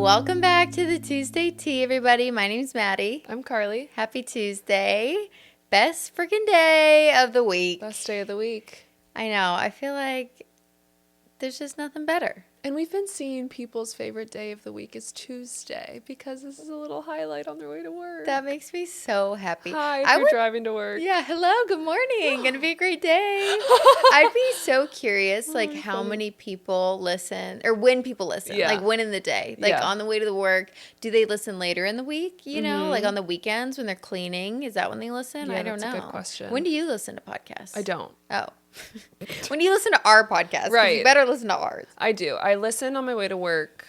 Welcome back to the Tuesday Tea, everybody. My name's Maddie. I'm Carly. Happy Tuesday. Best freaking day of the week. Best day of the week. I know. I feel like there's just nothing better. And we've been seeing people's favorite day of the week is Tuesday because this is a little highlight on their way to work. That makes me so happy. Hi, if you're driving to work. Yeah, hello, good morning. Gonna be a great day. I'd be so curious, like, how many people listen, or when people listen, like, when in the day, like, on the way to the work. Do they listen later in the week, you know, like on the weekends when they're cleaning? Is that when they listen? Yeah, I don't know. That's a good question. When do you listen to podcasts? I don't. Oh. When you listen to our podcast, right. You better listen to ours. I do. I listen on my way to work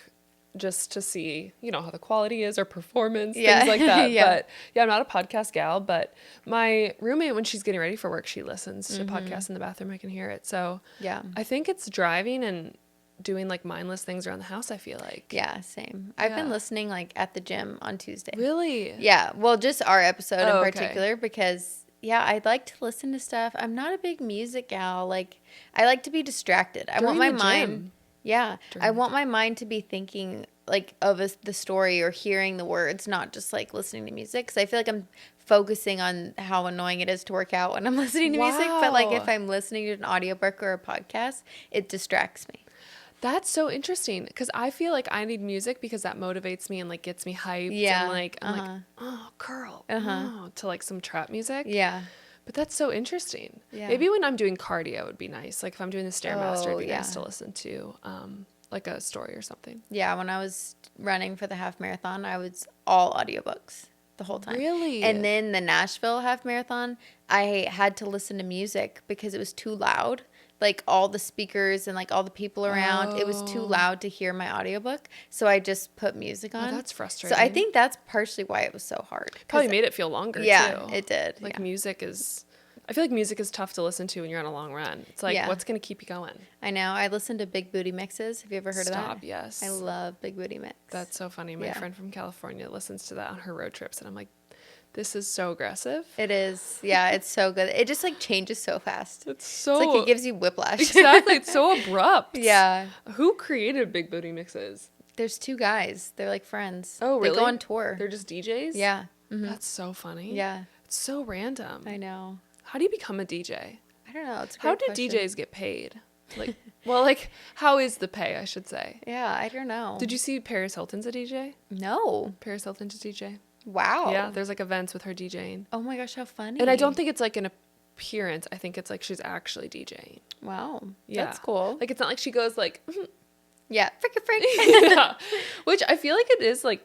just to see, you know, how the quality is or performance, things like that. But yeah, I'm not a podcast gal, but my roommate, when she's getting ready for work, she listens to podcasts in the bathroom. I can hear it. So yeah, I think it's driving and doing like mindless things around the house, I feel like. Yeah, same. I've been listening like at the gym on Tuesday. Really? Yeah. Well, just our episode in particular because... Yeah, I'd like to listen to stuff. I'm not a big music gal. Like, I like to be distracted. I want my mind. Yeah, I want my mind to be thinking like of the story or hearing the words, not just like listening to music. Because I feel like I'm focusing on how annoying it is to work out when I'm listening to music. But like if I'm listening to an audiobook or a podcast, it distracts me. That's so interesting because I feel like I need music because that motivates me and like gets me hyped. Yeah. And like, I'm like, oh, girl, to like some trap music. Yeah. But that's so interesting. Yeah. Maybe when I'm doing cardio, it would be nice. Like if I'm doing the Stairmaster, it'd be nice to listen to like a story or something. Yeah. When I was running for the half marathon, I was all audiobooks the whole time. Really? And then the Nashville half marathon, I had to listen to music because it was too loud. Like all the speakers and like all the people around, it was too loud to hear my audiobook. So I just put music on. Oh, that's frustrating. So I think that's partially why it was so hard. Probably made it feel longer too. Yeah, it did. Like music is, I feel like music is tough to listen to when you're on a long run. It's like, what's going to keep you going? I know. I listen to Big Booty Mixes. Have you ever heard of that? Stop, yes. I love Big Booty Mix. That's so funny. My friend from California listens to that on her road trips. And I'm like, this is so aggressive. It is. Yeah, it's so good. It just like changes so fast. It's like it gives you whiplash. Exactly. It's so abrupt. Yeah. Who created Big Booty Mixes? There's two guys. They're like friends. Oh, really? They go on tour. They're just DJs? Yeah. Mm-hmm. That's so funny. Yeah. It's so random. I know. How do you become a DJ? I don't know. It's a great question. DJs get paid? Like, well, like, how is the pay, I should say? Yeah, I don't know. Did you see Paris Hilton's a DJ? No. Paris Hilton's a DJ. Wow. Yeah, there's like events with her DJing. Oh my gosh, how funny. And I don't think it's like an appearance. I think it's like she's actually DJing. Wow. Yeah. That's cool. Like it's not like she goes like, yeah, frick. Yeah. Which I feel like it is like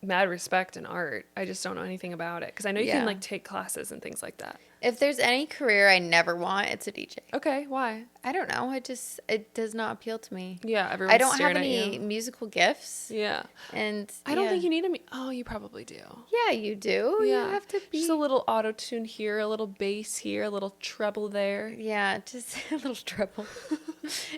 mad respect in art. I just don't know anything about it. Because I know you can like take classes and things like that. If there's any career I never want, it's a DJ. Okay, why? I don't know. It does not appeal to me. Yeah, everyone's I don't have staring any at you. musical gifts. Yeah. And I don't think you need oh, you probably do. Yeah, you do. Yeah. You have to be. Just a little auto-tune here, a little bass here, a little treble there. Yeah, just a little treble.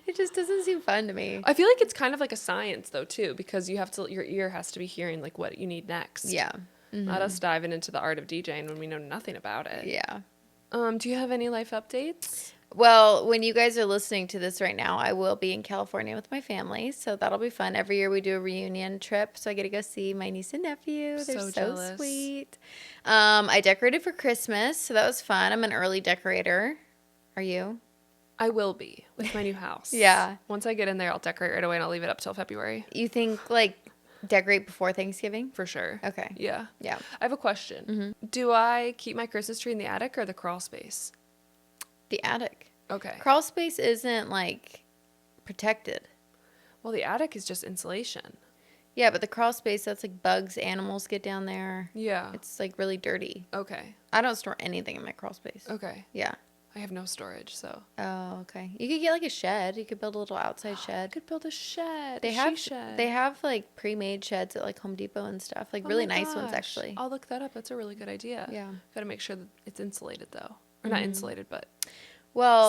It just doesn't seem fun to me. I feel like it's kind of like a science though too, because you have to, your ear has to be hearing like what you need next. Yeah. Mm-hmm. Not us diving into the art of DJing when we know nothing about it. Yeah. Do you have any life updates? Well, when you guys are listening to this right now, I will be in California with my family, so that'll be fun. Every year we do a reunion trip, so I get to go see my niece and nephew. They're so sweet. I decorated for Christmas, so that was fun. I'm an early decorator. Are you? I will be with my new house. Yeah. Once I get in there, I'll decorate right away, and I'll leave it up till February. You think like decorate before Thanksgiving? For sure. Okay. Yeah. Yeah. I have a question. Mm-hmm. Do I keep my Christmas tree in the attic or the crawl space? The attic. Okay. Crawl space isn't like protected. Well, the attic is just insulation. Yeah, but the crawl space, that's like bugs, animals get down there. Yeah. It's like really dirty. Okay. I don't store anything in my crawl space. Okay. Yeah. I have no storage, so. Oh, okay. You could get like a shed. You could build a little outside shed. I could build a shed. They have like pre-made sheds at like Home Depot and stuff. Like really nice ones actually. I'll look that up. That's a really good idea. Yeah. Got to make sure that it's insulated though. Or not insulated, but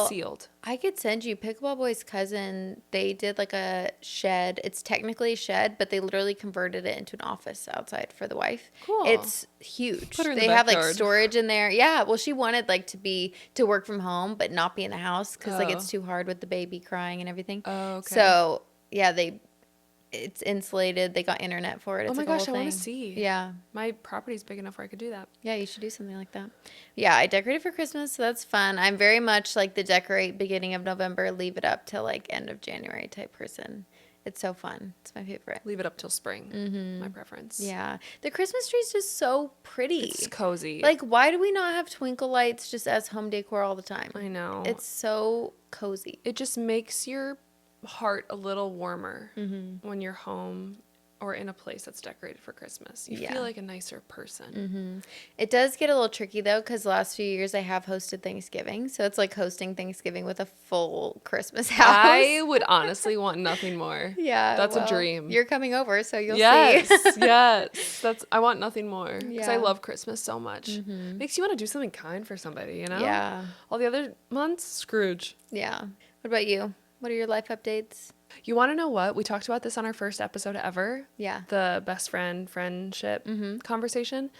sealed. I could send you Pickleball Boy's cousin. They did like a shed. It's technically a shed, but they literally converted it into an office outside for the wife. Cool. It's huge. Put her in they the have like backyard. storage in there. Yeah. Well, she wanted like to work from home, but not be in the house because like it's too hard with the baby crying and everything. Oh, okay. So yeah, they It's insulated. They got internet for it. It's oh my like gosh, I want to see. Yeah. My property's big enough where I could do that. Yeah, you should do something like that. Yeah, I decorated for Christmas, so that's fun. I'm very much like the decorate beginning of November, leave it up till like end of January type person. It's so fun. It's my favorite. Leave it up till spring. Mm-hmm. My preference. Yeah. The Christmas tree is just so pretty. It's cozy. Like, why do we not have twinkle lights just as home decor all the time? I know. It's so cozy. It just makes your heart a little warmer when you're home or in a place that's decorated for Christmas. You feel like a nicer person. Mm-hmm. It does get a little tricky, though, because the last few years I have hosted Thanksgiving. So it's like hosting Thanksgiving with a full Christmas house. I would honestly want nothing more. Yeah. That's a dream. You're coming over, so you'll see. Yes. I want nothing more. Because I love Christmas so much. Mm-hmm. Makes you want to do something kind for somebody, you know? Yeah. All the other months, Scrooge. Yeah. What about you? What are your life updates? You want to know what? We talked about this on our first episode ever. Yeah. The best friendship conversation.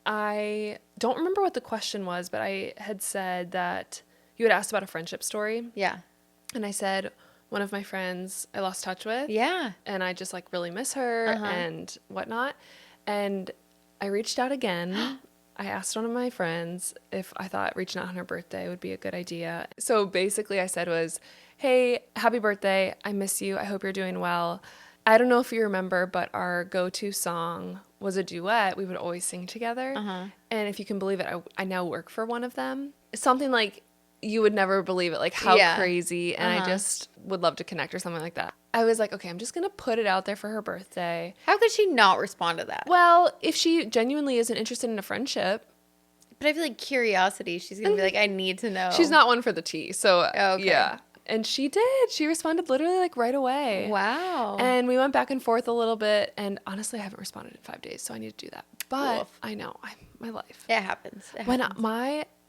I don't remember what the question was, but I had said that you had asked about a friendship story. Yeah. And I said, one of my friends I lost touch with. Yeah. And I just like really miss her and whatnot. And I reached out again. I asked one of my friends if I thought reaching out on her birthday would be a good idea. So basically I said was, hey, happy birthday. I miss you. I hope you're doing well. I don't know if you remember, but our go-to song was a duet. We would always sing together. And if you can believe it, I now work for one of them. Something like you would never believe it, like how crazy. And I just would love to connect or something like that. I was like, okay, I'm just going to put it out there for her birthday. How could she not respond to that? Well, if she genuinely isn't interested in a friendship. But I feel like curiosity, she's going to be like, I need to know. She's not one for the tea. So, yeah. And she did. She responded literally like right away. Wow. And we went back and forth a little bit. And honestly, I haven't responded in 5 days. So I need to do that. But I know. My life. It happens.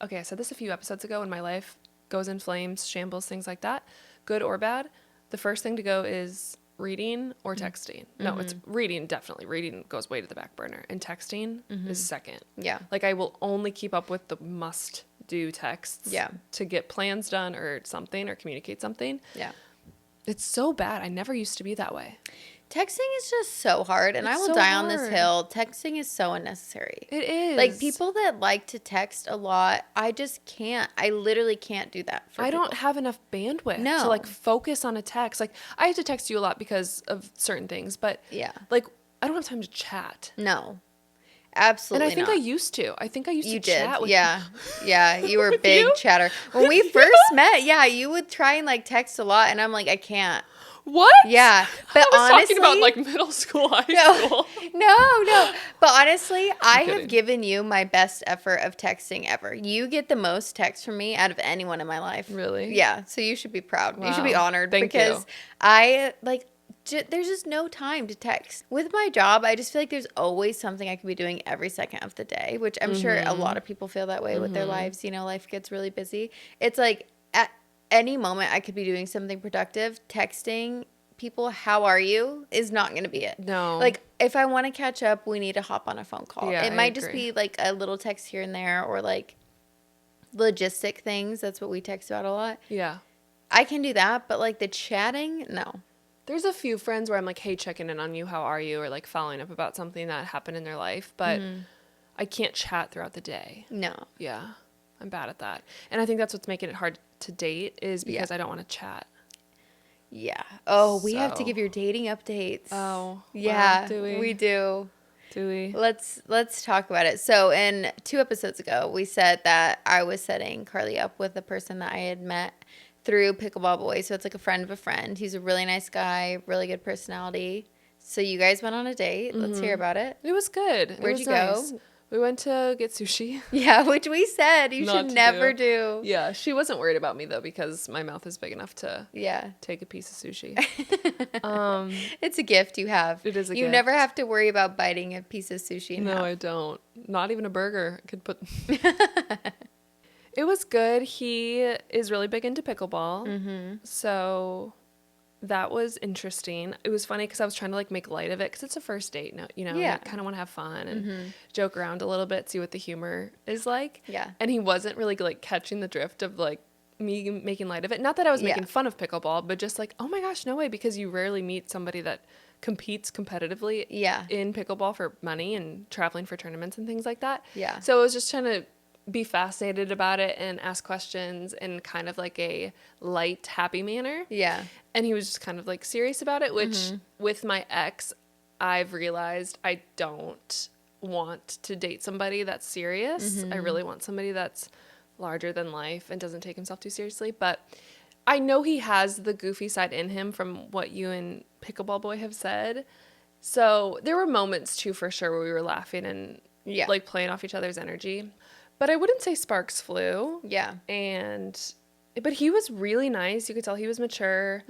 Okay, I said this a few episodes ago. When my life goes in flames, shambles, things like that, good or bad, the first thing to go is reading or texting. No, it's reading, definitely. Reading goes way to the back burner. And texting is second. Yeah. Like I will only keep up with the must-do texts to get plans done or something or communicate something. Yeah. It's so bad. I never used to be that way. Texting is just so hard, and I will die on this hill. Texting is so unnecessary. It is. Like, people that like to text a lot, I just can't. I literally can't do that for people. Don't have enough bandwidth to, like, focus on a text. Like, I have to text you a lot because of certain things, but, like, I don't have time to chat. No. Absolutely And I think I used to. I think I used to chat with you. Yeah, you were a big chatter. When we first met, you would try and, like, text a lot, and I'm like, I can't. What? Yeah. But I was honestly, talking about like middle school, high school. No. But honestly, I have given you my best effort of texting ever. You get the most text from me out of anyone in my life. Really? Yeah. So you should be proud. Wow. You should be honored. Thank because you. There's just no time to text. With my job, I just feel like there's always something I could be doing every second of the day, which I'm sure a lot of people feel that way with their lives. You know, life gets really busy. It's like at any moment I could be doing something productive. Texting people, how are you, is not going to be it. No. Like, if I want to catch up, we need to hop on a phone call. Yeah, it might just be like a little text here and there, or like logistic things. That's what we text about a lot. Yeah. I can do that, but like the chatting, no. There's a few friends where I'm like, hey, checking in on you, how are you? Or like following up about something that happened in their life. But I can't chat throughout the day. No. Yeah. I'm bad at that. And I think that's what's making it hard to date is because I don't want to chat. Yeah. Oh, we have to give your dating updates. Oh. Yeah. Well, do we? We do. Do we? Let's talk about it. So in 2 episodes ago, we said that I was setting Carly up with a person that I had met through Pickle Ball Boy. So it's like a friend of a friend. He's a really nice guy, really good personality. So you guys went on a date. Let's hear about it. It was good. Where'd you go? We went to get sushi. Yeah, which we said you should never do. Yeah, she wasn't worried about me, though, because my mouth is big enough to take a piece of sushi. It's a gift you have. It is a gift. You never have to worry about biting a piece of sushi in half. No, I don't. Not even a burger. I could put... It was good. He is really big into pickleball. So... that was interesting. It was funny because I was trying to like make light of it because it's a first date now, you know, I kind of want to have fun and joke around a little bit, see what the humor is like. Yeah. And he wasn't really like catching the drift of like me making light of it. Not that I was making fun of pickleball, but just like, oh my gosh, no way, because you rarely meet somebody that competes competitively in pickleball for money and traveling for tournaments and things like that. Yeah. So I was just trying to be fascinated about it and ask questions in kind of like a light, happy manner. Yeah. And he was just kind of like serious about it, which with my ex, I've realized I don't want to date somebody that's serious. I really want somebody that's larger than life and doesn't take himself too seriously. But I know he has the goofy side in him from what you and Pickleball Boy have said. So there were moments too, for sure, where we were laughing and like playing off each other's energy. But I wouldn't say sparks flew. Yeah. But he was really nice. You could tell he was mature,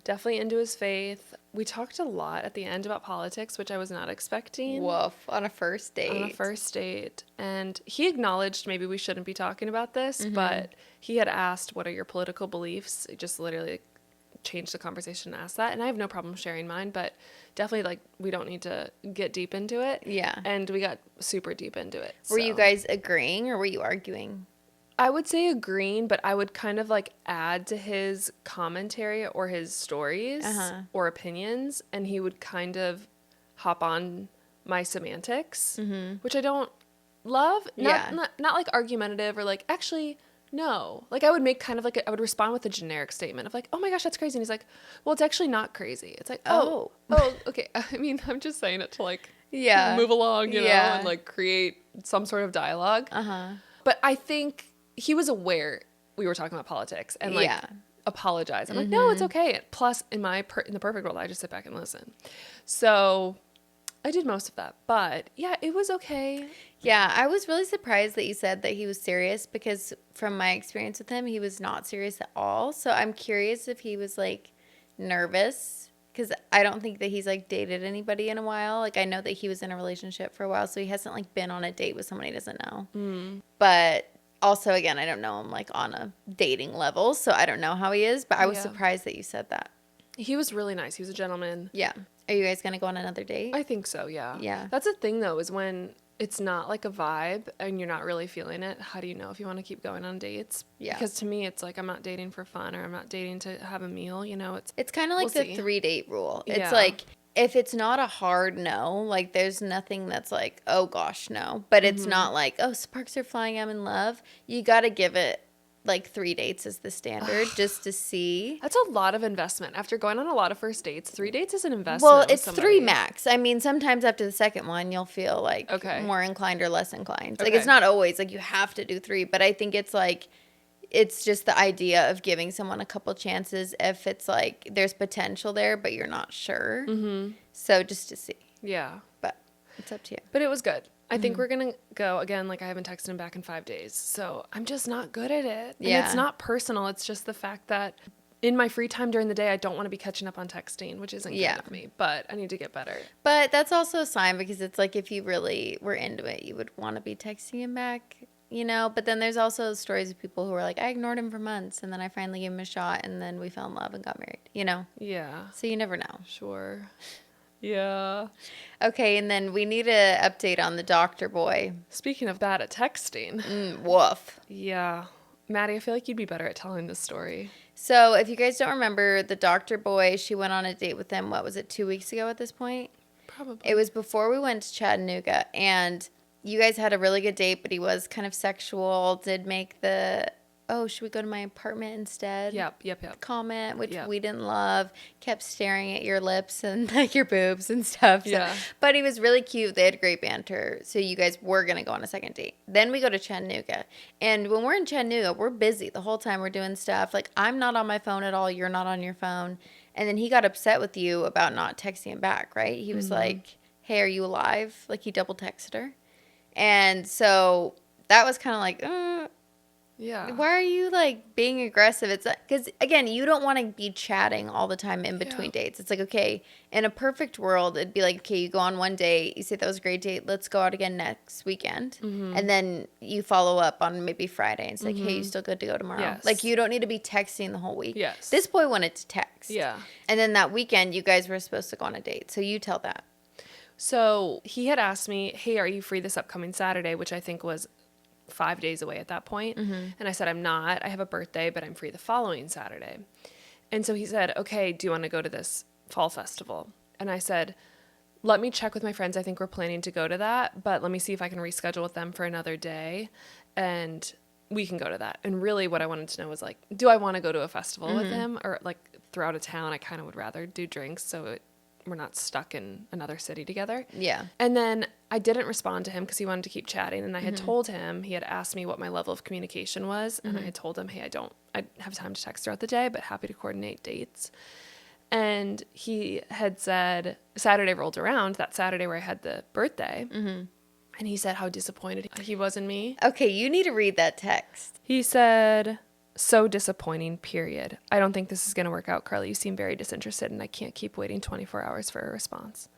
definitely into his faith. We talked a lot at the end about politics, which I was not expecting. Woof. On a first date. On a first date. And he acknowledged maybe we shouldn't be talking about this, but he had asked, what are your political beliefs? It just literally changed the conversation and asked that. And I have no problem sharing mine, but definitely, like, we don't need to get deep into it. Yeah. And we got super deep into it. Were you guys agreeing or were you arguing? I would say agreeing, but I would kind of like add to his commentary or his stories or opinions, and he would kind of hop on my semantics, which I don't love. Not like argumentative or like, actually, no. Like I would make kind of like, I would respond with a generic statement of like, oh my gosh, that's crazy. And he's like, well, it's actually not crazy. It's like, oh, okay. I mean, I'm just saying it to like move along, you know, and like create some sort of dialogue. But I think he was aware we were talking about politics and like apologize. I'm like, no, it's okay. Plus, in the perfect world, I just sit back and listen. So I did most of that. But yeah, it was okay. Yeah, I was really surprised that you said that he was serious because from my experience with him, he was not serious at all. So I'm curious if he was like nervous because I don't think that he's like dated anybody in a while. Like I know that he was in a relationship for a while, so he hasn't like been on a date with someone he doesn't know. But also, again, I don't know him like on a dating level, so I don't know how he is, but I was surprised that you said that. He was really nice. He was a gentleman. Yeah. Are you guys going to go on another date? I think so, yeah. Yeah. That's the thing, though, is when it's not like a vibe and you're not really feeling it, how do you know if you want to keep going on dates? Yeah. Because to me, it's like I'm not dating for fun or I'm not dating to have a meal, you know? It's kind of like the 3-date rule. It's like, if it's not a hard no, like there's nothing that's like, oh gosh, no. But it's not like, oh, sparks are flying, I'm in love. You got to give it like 3 dates as the standard just to see. That's a lot of investment. After going on a lot of first dates, 3 dates is an investment. Well, it's 3 max. I mean, sometimes after the second one, you'll feel like more inclined or less inclined. Like it's not always like you have to do 3, but I think it's like, it's just the idea of giving someone a couple chances if it's like there's potential there, but you're not sure. So just to see. Yeah. But it's up to you. But it was good. I think we're going to go again. Like I haven't texted him back in 5 days. So I'm just not good at it. Yeah. And it's not personal. It's just the fact that in my free time during the day, I don't want to be catching up on texting, which isn't good of me, but I need to get better. But that's also a sign because it's like if you really were into it, you would want to be texting him back. You know, but then there's also stories of people who are like, I ignored him for months and then I finally gave him a shot and then we fell in love and got married, you know? Yeah. So you never know. Sure. Yeah. Okay, and then we need an update on the doctor boy. Speaking of bad at texting. Woof. Yeah. Maddie, I feel like you'd be better at telling this story. So if you guys don't remember, the doctor boy, she went on a date with him, what was it, 2 weeks ago at this point? Probably. It was before we went to Chattanooga and you guys had a really good date, but he was kind of sexual, did make the, oh, should we go to my apartment instead? Yep. Comment, which we didn't love. Kept staring at your lips and like your boobs and stuff. So. Yeah. But he was really cute. They had great banter. So you guys were going to go on a second date. Then we go to Chattanooga. And when we're in Chattanooga, we're busy the whole time we're doing stuff. Like I'm not on my phone at all. You're not on your phone. And then he got upset with you about not texting him back, right? He was like, hey, are you alive? Like he double texted her. And so that was kind of like, yeah. Why are you like being aggressive? It's because again, you don't want to be chatting all the time in between dates. It's like, okay, in a perfect world, it'd be like, okay, you go on one date, you say that was a great date, let's go out again next weekend, and then you follow up on maybe Friday and it's like, hey, you still good to go tomorrow? Yes. Like you don't need to be texting the whole week. Yes. This boy wanted to text. Yeah. And then that weekend, you guys were supposed to go on a date. So you tell that. So he had asked me, hey, are you free this upcoming Saturday? Which I think was 5 days away at that point. And I said, I'm not. I have a birthday, but I'm free the following Saturday. And so he said, okay, do you want to go to this fall festival? And I said, let me check with my friends. I think we're planning to go to that, but let me see if I can reschedule with them for another day, and we can go to that. And really what I wanted to know was like, do I want to go to a festival with him, or like throughout a town? I kind of would rather do drinks so we're not stuck in another city together. Yeah. And then I didn't respond to him because he wanted to keep chatting. And I had told him, he had asked me what my level of communication was. And I had told him, hey, I have time to text throughout the day, but happy to coordinate dates. And he had said, Saturday rolled around, that Saturday where I had the birthday. And he said how disappointed he was in me. Okay, you need to read that text. He said, so disappointing, period. I don't think this is going to work out, Carly. You seem very disinterested, and I can't keep waiting 24 hours for a response.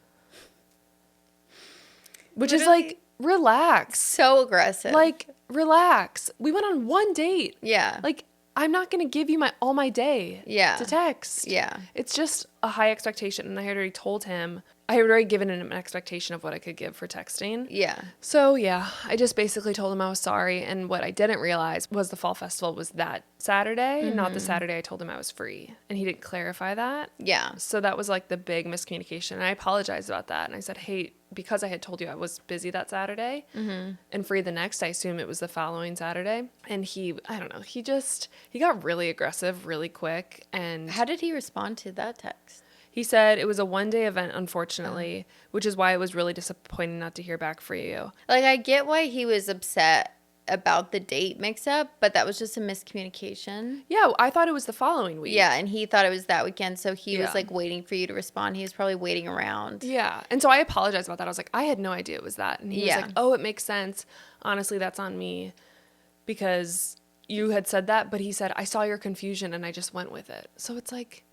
Which literally, is like, relax. So aggressive. Like, relax. We went on one date. Yeah. Like, I'm not going to give you all my day to text. Yeah. It's just a high expectation. And I had already told him, I had already given him an expectation of what I could give for texting. Yeah. So, yeah, I just basically told him I was sorry. And what I didn't realize was the fall festival was that Saturday, not the Saturday I told him I was free. And he didn't clarify that. Yeah. So that was like the big miscommunication. And I apologized about that. And I said, hey, because I had told you I was busy that Saturday and free the next, I assume it was the following Saturday. And I don't know, he got really aggressive really quick. And how did he respond to that text? He said it was a one-day event, unfortunately, which is why it was really disappointing not to hear back for you. Like, I get why he was upset about the date mix-up, but that was just a miscommunication. Yeah, I thought it was the following week. Yeah, and he thought it was that weekend, so he was, like, waiting for you to respond. He was probably waiting around. Yeah, and so I apologized about that. I was like, I had no idea it was that. And he was like, oh, it makes sense. Honestly, that's on me because you had said that, but he said, I saw your confusion and I just went with it. So it's like,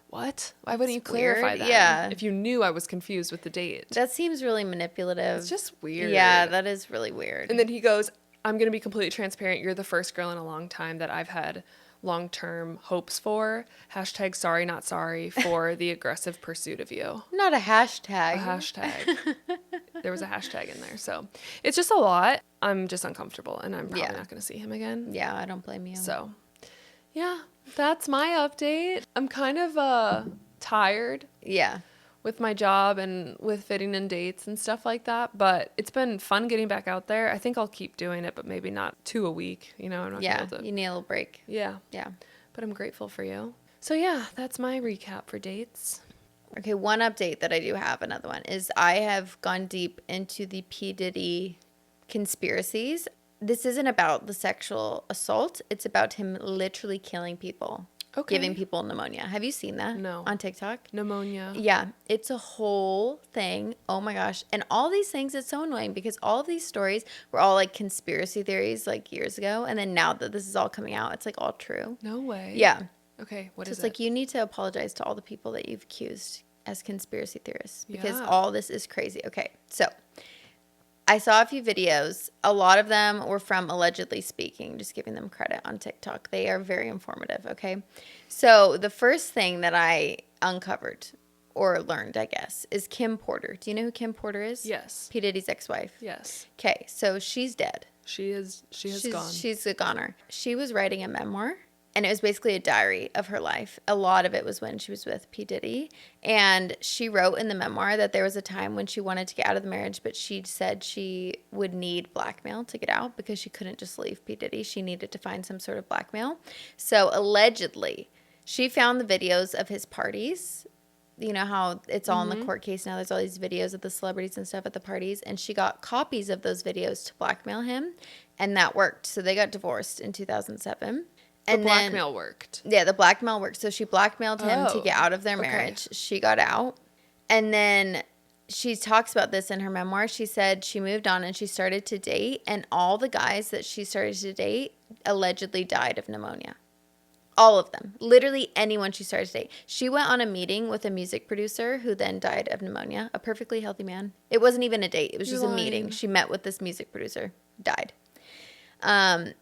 what? Why wouldn't you clarify that? Yeah. If you knew I was confused with the date. That seems really manipulative. It's just weird. Yeah, that is really weird. And then he goes, I'm going to be completely transparent. You're the first girl in a long time that I've had long-term hopes for. Hashtag sorry, not sorry for the aggressive pursuit of you. Not a hashtag. A hashtag. There was a hashtag in there. So it's just a lot. I'm just uncomfortable and I'm probably not going to see him again. Yeah, I don't blame you. So yeah, that's my update. I'm kind of tired. Yeah. With my job and with fitting in dates and stuff like that. But it's been fun getting back out there. I think I'll keep doing it, but maybe not 2 a week. You know, I'm not able to. You need a little break. Yeah. Yeah. But I'm grateful for you. So yeah, that's my recap for dates. Okay, one update that I do have, another one, is I have gone deep into the P. Diddy conspiracies. This isn't about the sexual assault. It's about him literally killing people. Okay. Giving people pneumonia. Have you seen that? No. On TikTok? Pneumonia. Yeah. It's a whole thing. Oh my gosh. And all these things, it's so annoying because all of these stories were all like conspiracy theories like years ago. And then now that this is all coming out, it's like all true. No way. Yeah. Okay. What is it? It's like you need to apologize to all the people that you've accused as conspiracy theorists because all this is crazy. Okay. So I saw a few videos. A lot of them were from Allegedly Speaking, just giving them credit on TikTok. They are very informative, okay? So the first thing that I uncovered or learned, I guess, is Kim Porter. Do you know who Kim Porter is? Yes. P. Diddy's ex-wife. Yes. Okay, so she's dead. She has gone. She's a goner. She was writing a memoir. And it was basically a diary of her life. A lot of it was when she was with P. Diddy. And she wrote in the memoir that there was a time when she wanted to get out of the marriage, but she said she would need blackmail to get out because she couldn't just leave P. Diddy. She needed to find some sort of blackmail. So allegedly, she found the videos of his parties. You know how it's all in the court case now. There's all these videos of the celebrities and stuff at the parties. And she got copies of those videos to blackmail him. And that worked. So they got divorced in 2007. The blackmail worked. Yeah, the blackmail worked. So she blackmailed him to get out of their marriage. Okay. She got out. And then she talks about this in her memoir. She said she moved on and she started to date. And all the guys that she started to date allegedly died of pneumonia. All of them. Literally anyone she started to date. She went on a meeting with a music producer who then died of pneumonia. A perfectly healthy man. It wasn't even a date. It was just a meeting. She met with this music producer. Died.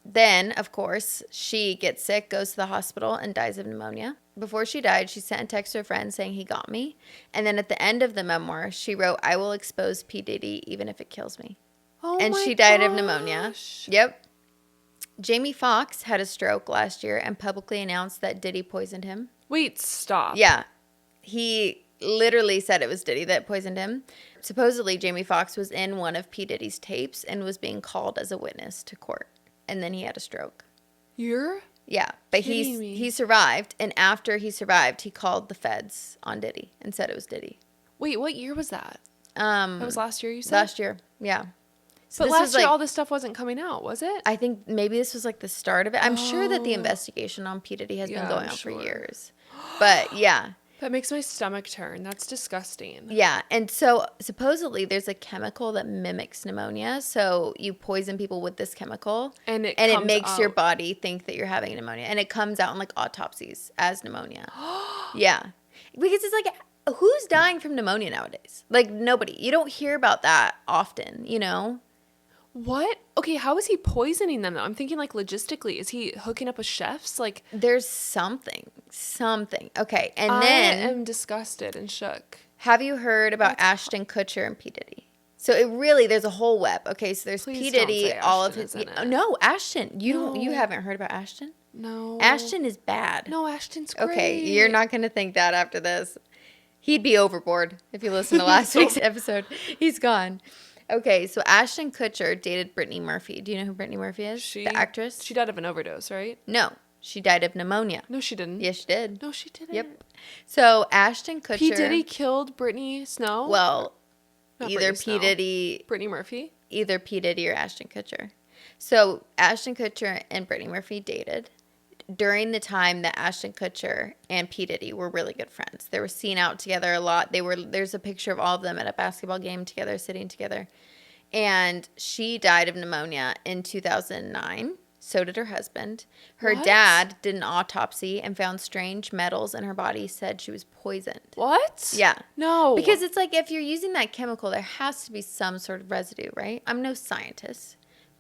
Then, of course, she gets sick, goes to the hospital, and dies of pneumonia. Before she died, she sent a text to a friend saying he got me. And then at the end of the memoir, she wrote, I will expose P. Diddy even if it kills me. And she died of pneumonia. Yep. Jamie Foxx had a stroke last year and publicly announced that Diddy poisoned him. Wait, stop. Yeah. He literally said it was Diddy that poisoned him. Supposedly, Jamie Foxx was in one of P. Diddy's tapes and was being called as a witness to court. And then he had a stroke. Yeah, but he survived. And after he survived, he called the feds on Diddy and said it was Diddy. Wait, what year was that? That was last year, you said? Last year, yeah. So but last year, all this stuff wasn't coming out, was it? I think maybe this was like the start of it. I'm sure that the investigation on P. Diddy has been going on for years. But yeah. That makes my stomach turn. That's disgusting. Yeah. And so supposedly there's a chemical that mimics pneumonia. So you poison people with this chemical. And it makes your body think that you're having pneumonia. And it comes out in like autopsies as pneumonia. Yeah. Because it's like, who's dying from pneumonia nowadays? Like nobody. You don't hear about that often, you know? What? Okay, how is he poisoning them though? I'm thinking like logistically. Is he hooking up with chefs? Like there's something. Okay, and I then am disgusted and shook. Have you heard about Ashton Kutcher and P. Diddy? So there's a whole web. Okay, so there's P. Diddy, all of his. No, Ashton. You haven't heard about Ashton? No. Ashton is bad. No, Ashton's great. Okay, you're not gonna think that after this. He'd be overboard if you listen to last week's episode. He's gone. Okay, so Ashton Kutcher dated Brittany Murphy. Do you know who Brittany Murphy is? The actress? She died of an overdose, right? No, she died of pneumonia. No, she didn't. Yes, she did. No, she didn't. Yep. So Ashton Kutcher. P. Diddy killed Brittany Snow? Well, either P. Diddy. Brittany Murphy? Either P. Diddy or Ashton Kutcher. So Ashton Kutcher and Brittany Murphy dated during the time that Ashton Kutcher and P. Diddy were really good friends. They were seen out together a lot. There's a picture of all of them at a basketball game together, sitting together. And she died of pneumonia in 2009. So did her husband. Her dad did an autopsy and found strange metals in her body, said she was poisoned. What? Yeah. No. Because it's like if you're using that chemical, there has to be some sort of residue, right? I'm no scientist.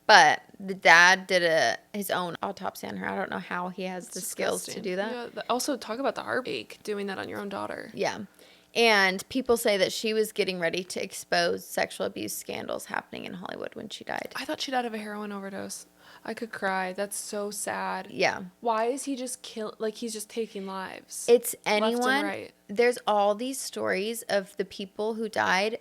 But the dad did his own autopsy on her. I don't know how he has the skills to do that. Yeah, also, talk about the heartache doing that on your own daughter. Yeah. And people say that she was getting ready to expose sexual abuse scandals happening in Hollywood when she died. I thought she died of a heroin overdose. I could cry. That's so sad. Yeah. Why is he just he's just taking lives? It's anyone. Left and right. There's all these stories of the people who died.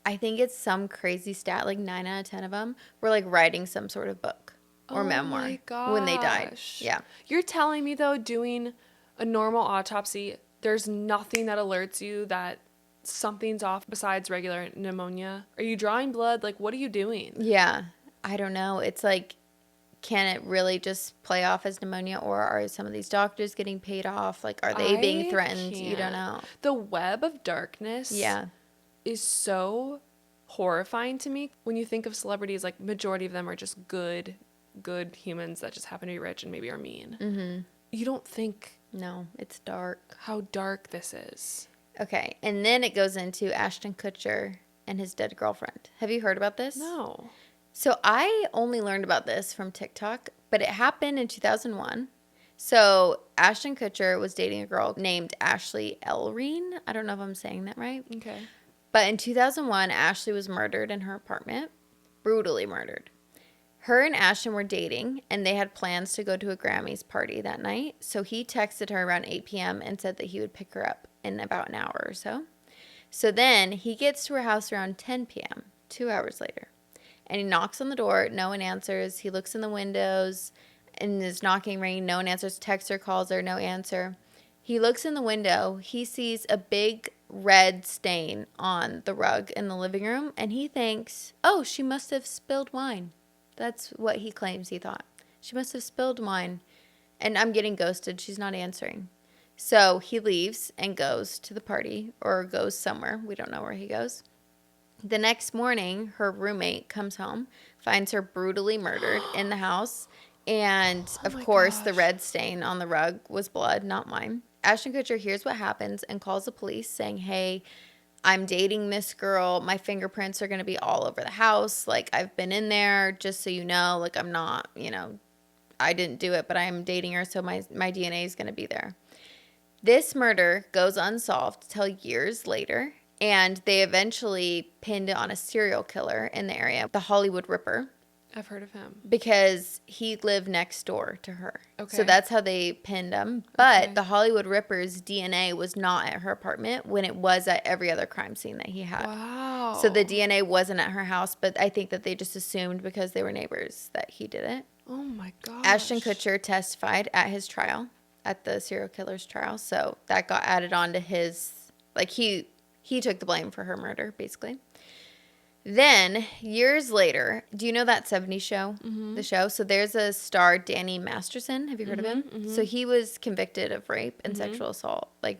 I think it's some crazy stat, like 9 out of 10 of them were like writing some sort of book or memoir when they died. Yeah. You're telling me though, doing a normal autopsy, there's nothing that alerts you that something's off besides regular pneumonia? Are you drawing blood? Like, what are you doing? Yeah. I don't know. It's like, can it really just play off as pneumonia, or are some of these doctors getting paid off? Like, are they being threatened? You don't know. The web of darkness. Yeah. Is so horrifying to me when you think of celebrities. Like, majority of them are just good humans that just happen to be rich and maybe are mean. Mm-hmm. You don't think. No, it's dark. How dark this is. Okay, and then it goes into Ashton Kutcher and his dead girlfriend. Have you heard about this? No. So I only learned about this from TikTok, but it happened in 2001. So Ashton Kutcher was dating a girl named Ashley Elreen. I don't know if I'm saying that right. Okay. But in 2001, Ashley was murdered in her apartment, brutally murdered. Her and Ashton were dating, and they had plans to go to a Grammys party that night. So he texted her around 8 p.m. and said that he would pick her up in about an hour or so. So then he gets to her house around 10 p.m., 2 hours later. And he knocks on the door. No one answers. He looks in the windows, and is knocking, ringing. No one answers. Texts her, calls her, no answer. He looks in the window. He sees a big red stain on the rug in the living room, and he thinks, oh, she must have spilled wine. That's what he claims he thought. She must have spilled wine, and I'm getting ghosted. She's not answering. So he leaves and goes to the party, or goes somewhere. We don't know where he goes. The next morning, her roommate comes home, finds her brutally murdered in the house, and of course, the red stain on the rug was blood, not mine. Ashton Kutcher hears what happens and calls the police saying, hey, I'm dating this girl. My fingerprints are going to be all over the house. Like, I've been in there, just so you know. Like, I'm not, I didn't do it, but I'm dating her, so my DNA is going to be there. This murder goes unsolved till years later, And they eventually pinned it on a serial killer in the area, the Hollywood Ripper. I've heard of him. Because he lived next door to her. Okay. So that's how they pinned him. But the Hollywood Ripper's DNA was not at her apartment when it was at every other crime scene that he had. Wow. So the DNA wasn't at her house, but I think that they just assumed because they were neighbors that he did it. Oh my gosh. Ashton Kutcher testified at his trial, at the serial killer's trial. So that got added on to his, like he took the blame for her murder, basically. Then, years later, do you know that 70s show? Mm-hmm. The show? So there's a star, Danny Masterson. Have you heard of him? Mm-hmm. So he was convicted of rape and sexual assault, like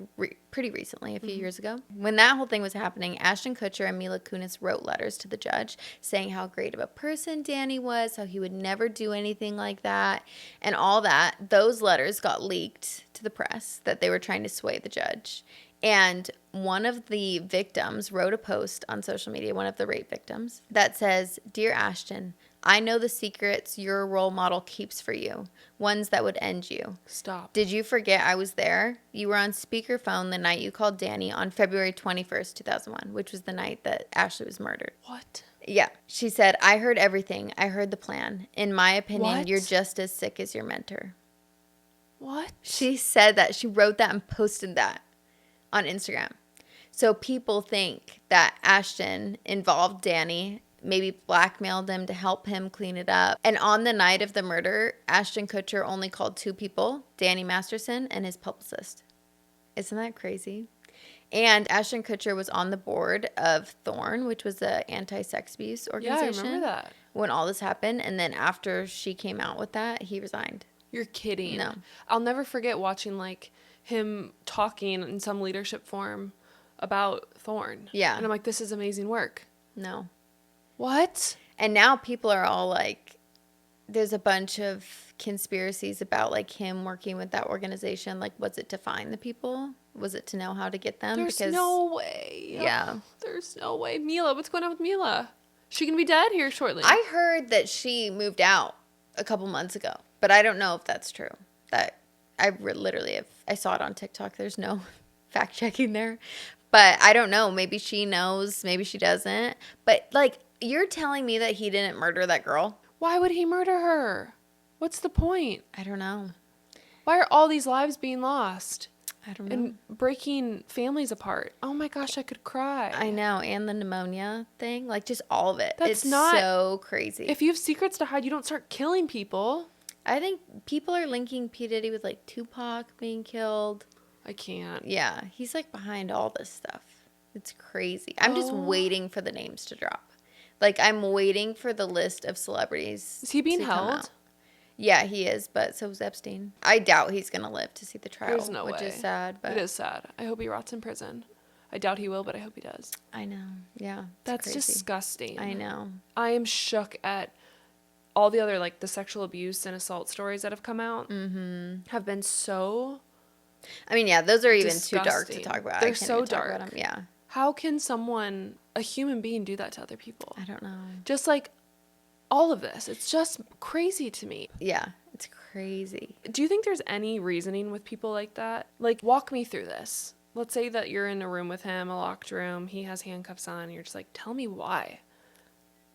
pretty recently, a few years ago. When that whole thing was happening, Ashton Kutcher and Mila Kunis wrote letters to the judge saying how great of a person Danny was, how he would never do anything like that, and all that. Those letters got leaked to the press that they were trying to sway the judge. And one of the victims wrote a post on social media, one of the rape victims, that says, "Dear Ashton, I know the secrets your role model keeps for you, ones that would end you. Stop. Did you forget I was there? You were on speakerphone the night you called Danny on February 21st, 2001, which was the night that Ashley was murdered." What? Yeah. She said, "I heard everything. I heard the plan. In my opinion, you're just as sick as your mentor." What? She said that. She wrote that and posted that on Instagram. So people think that Ashton involved Danny, maybe blackmailed him to help him clean it up. And on the night of the murder, Ashton Kutcher only called 2 people, Danny Masterson and his publicist. Isn't that crazy? And Ashton Kutcher was on the board of Thorn, which was an anti-sex abuse organization. Yeah, I remember that. When all this happened. And then after she came out with that, he resigned. You're kidding. No. I'll never forget watching, like, him talking in some leadership forum about Thorn. Yeah. And I'm like, this is amazing work. No. What? And now people are all like, there's a bunch of conspiracies about like him working with that organization. Like, was it to find the people? Was it to know how to get them? There's no way. Yeah. There's no way. Mila, what's going on with Mila? She gonna be dead here shortly. I heard that she moved out a couple months ago, but I don't know if that's true. I saw it on TikTok. There's no fact checking there. But I don't know. Maybe she knows. Maybe she doesn't. But, like, you're telling me that he didn't murder that girl? Why would he murder her? What's the point? I don't know. Why are all these lives being lost? I don't know. And breaking families apart. Oh, my gosh, I could cry. I know. And the pneumonia thing. Like, just all of it. It's so crazy. If you have secrets to hide, you don't start killing people. I think people are linking P. Diddy with, like, Tupac being killed. I can't. Yeah. He's, like, behind all this stuff. It's crazy. I'm just waiting for the names to drop. Like, I'm waiting for the list of celebrities. Is he being held? Yeah, he is, but so is Epstein. I doubt he's going to live to see the trial, There's no which way. is sad. But it is sad. I hope he rots in prison. I doubt he will, but I hope he does. I know. Yeah. That's crazy. disgusting. I know. I am shook at all the other, like, the sexual abuse and assault stories that have come out. Mm-hmm. Have been so... I mean, yeah, those are even disgusting. too dark to talk about. They're I can't so even talk dark. about them. Yeah. How can someone, a human being, do that to other people? I don't know. Just like all of this. It's just crazy to me. Yeah, it's crazy. Do you think there's any reasoning with people like that? Like, walk me through this. Let's say that you're in a room with him, a locked room, he has handcuffs on, and you're just like, tell me why.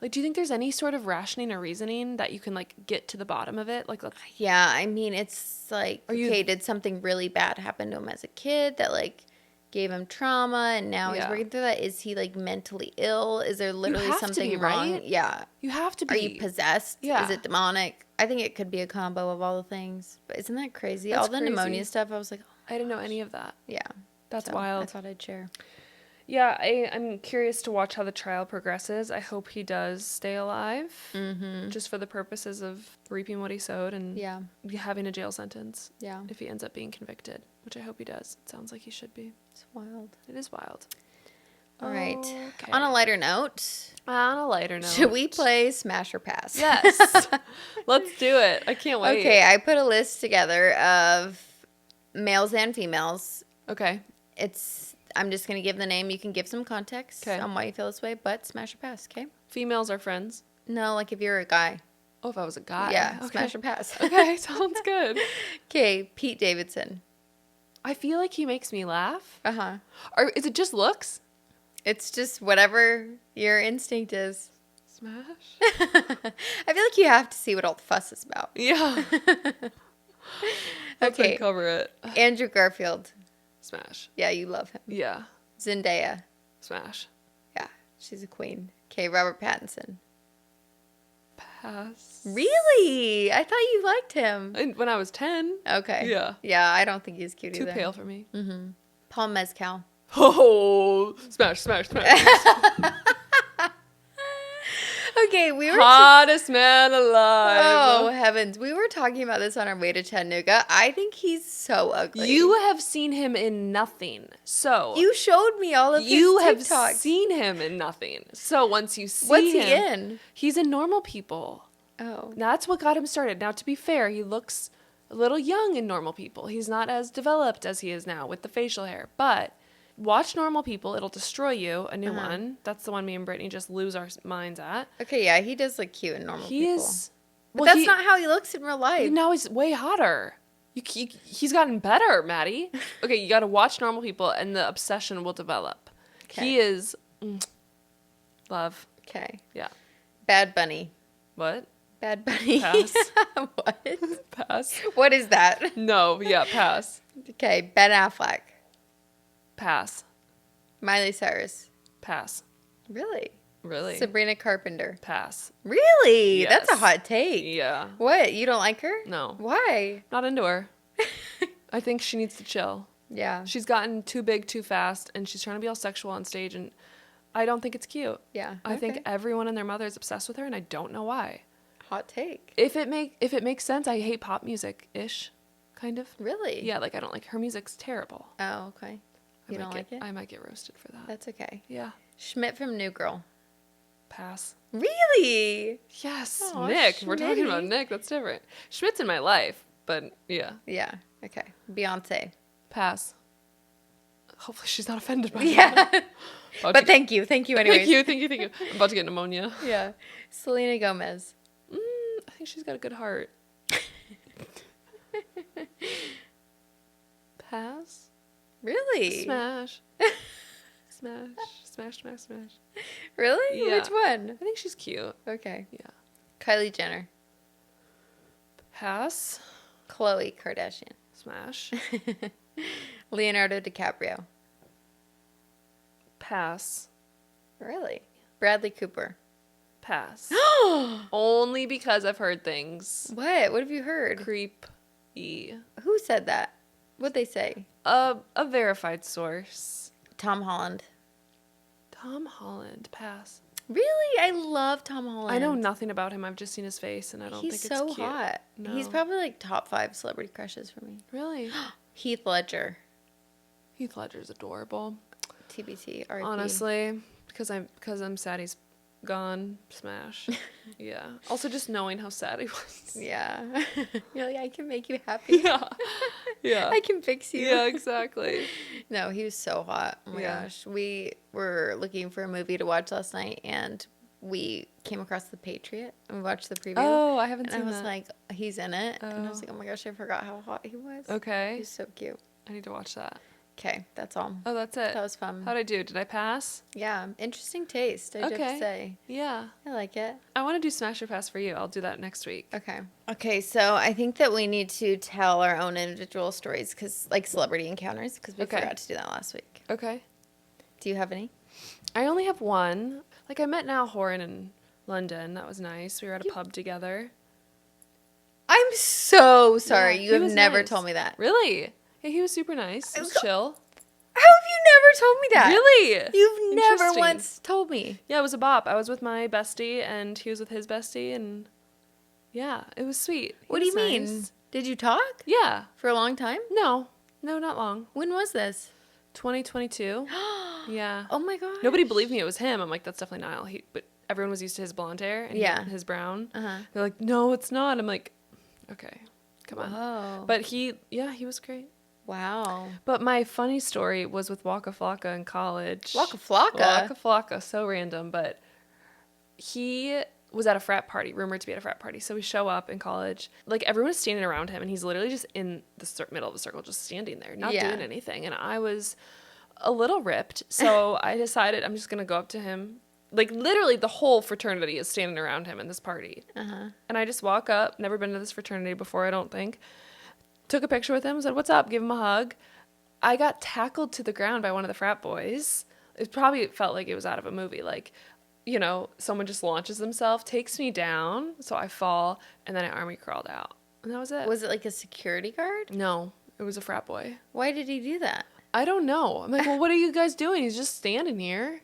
Like, do you think there's any sort of rationing or reasoning that you can, like, get to the bottom of it? Like, yeah, I mean, it's like, okay, did something really bad happen to him as a kid that, like, gave him trauma, and now he's working through that? Is he, like, mentally ill? Is there literally something wrong? Right? Yeah. You have to be. Are you possessed? Yeah. Is it demonic? I think it could be a combo of all the things. But isn't that crazy? That's all the crazy. pneumonia stuff, I was like, oh, I didn't know any of that. yeah. That's So, wild. I thought I'd share. Yeah, I'm curious to watch how the trial progresses. I hope he does stay alive, just for the purposes of reaping what he sowed and having a jail sentence. Yeah. If he ends up being convicted, which I hope he does. It sounds like he should be. It's wild. It is wild. All right. Okay. On a lighter note, should we play Smash or Pass? Yes. Let's do it. I can't wait. Okay, I put a list together of males and females. Okay. I'm just going to give the name. You can give some context on why you feel this way, but smash or pass, okay? Females are friends? No, like if you're a guy. Oh, if I was a guy. Yeah, okay. smash or pass. Okay, sounds good. Okay, Pete Davidson. I feel like he makes me laugh. Uh-huh. Or is it just looks? It's just whatever your instinct is. Smash? I feel like you have to see what all the fuss is about. Yeah. Let's uncover it. Andrew Garfield. Smash. Yeah, you love him. Yeah. Zendaya. Smash. Yeah, she's a queen. Okay, Robert Pattinson. Pass. Really? I thought you liked him. When I was 10. Okay. Yeah. Yeah, I don't think he's cute either. Too pale for me. Mm-hmm. Paul Mescal. Oh, smash, smash, smash. Okay, we were hottest man alive. Oh heavens, we were talking about this on our way to Chattanooga. I think he's so ugly. You have seen him in nothing, so you showed me all of his TikToks. You have seen him in nothing, so once you see what's him, he in? He's in Normal People. Oh, that's what got him started. Now, to be fair, he looks a little young in Normal People. He's not as developed as he is now with the facial hair, but. Watch Normal People. It'll destroy you. A new one. That's the one me and Brittany just lose our minds at. Okay, yeah, he does look cute in Normal People. He is. But that's not how he looks in real life. Now he's way hotter. He's gotten better, Maddie. Okay, you got to watch Normal People, and the obsession will develop. Okay. He is love. Okay. Yeah. Bad Bunny. What? Bad Bunny. Pass. What? Pass. What is that? No. Yeah. Pass. Okay. Ben Affleck. Pass. Miley Cyrus. Pass. Really? Really? Sabrina Carpenter. Pass. Really? Yes. That's a hot take. Yeah. What? You don't like her? No. Why? Not into her. I think she needs to chill. Yeah. She's gotten too big too fast, and she's trying to be all sexual on stage, and I don't think it's cute. Yeah. I think everyone and their mother is obsessed with her, and I don't know why. Hot take. If it makes sense, I hate pop music-ish, kind of. Really? Yeah, like I don't like her music's terrible. Oh, okay. You don't like it? I might get roasted for that. That's okay. Yeah. Schmidt from New Girl. Pass. Really? Yes. Oh, Nick. Schmitty. We're talking about Nick. That's different. Schmidt's in my life, but yeah. Yeah. Okay. Beyonce. Pass. Hopefully she's not offended by that. But thank you. Thank you anyways. Thank you. I'm about to get pneumonia. Yeah. Selena Gomez. I think she's got a good heart. Pass. Really? Smash. Smash. Really? Yeah. Which one? I think she's cute. Okay. Yeah. Kylie Jenner. Pass. Khloe Kardashian. Smash. Leonardo DiCaprio. Pass. Really? Bradley Cooper. Pass. Only because I've heard things. What? What have you heard? Creepy. Who said that? What'd they say? A verified source. Tom Holland. Tom Holland. Pass. Really? I love Tom Holland. I know nothing about him. I've just seen his face, and I don't think it's cute. He's so hot. No. He's probably like top 5 celebrity crushes for me. Really? Heath Ledger. Heath Ledger's adorable. TBT. R.I.P. Honestly, because I'm sad he's gone. Smash. Yeah. Also, just knowing how sad he was. Yeah. You're like, I can make you happy. Yeah. I can fix you. Yeah, exactly. No, he was so hot. Oh my gosh. We were looking for a movie to watch last night, and we came across The Patriot and we watched the preview. Oh, I haven't seen that. And I was like, he's in it. Oh. And I was like, oh my gosh, I forgot how hot he was. Okay. He's so cute. I need to watch that. Okay, that's all. Oh, that's it. That was fun. How'd I do? Did I pass? Yeah, interesting taste, I have to say. Yeah. I like it. I want to do Smash or Pass for you. I'll do that next week. Okay. Okay, so I think that we need to tell our own individual stories, because like celebrity encounters, because we forgot to do that last week. Okay. Do you have any? I only have one. Like, I met Niall Horan in London. That was nice. We were at a pub together. I'm so sorry. Yeah, you have never told me that. Really? Yeah, he was super nice. He was chill. How have you never told me that? Really? You've never once told me. Yeah, it was a bop. I was with my bestie, and he was with his bestie, and yeah, it was sweet. What do you mean? Did you talk? Yeah. For a long time? No, not long. When was this? 2022. Yeah. Oh my gosh. Nobody believed me it was him. I'm like, that's definitely Niall. But everyone was used to his blonde hair and his brown. They're like, no, it's not. I'm like, okay, come on. Oh. But he was great. Wow. But my funny story was with Waka Flocka in college. Waka Flocka? Waka Flocka, so random. But he was at a frat party, rumored to be at a frat party. So we show up in college. Like, everyone is standing around him, and he's literally just in the middle of the circle, just standing there, not doing anything. And I was a little ripped. So I decided I'm just going to go up to him. Like, literally, the whole fraternity is standing around him in this party. And I just walk up. Never been to this fraternity before, I don't think. Took a picture with him. Said, what's up? Give him a hug. I got tackled to the ground by one of the frat boys. It probably felt like it was out of a movie. Like, you know, someone just launches themselves, takes me down. So I fall. And then I army crawled out. And that was it. Was it like a security guard? No. It was a frat boy. Why did he do that? I don't know. I'm like, well, what are you guys doing? He's just standing here.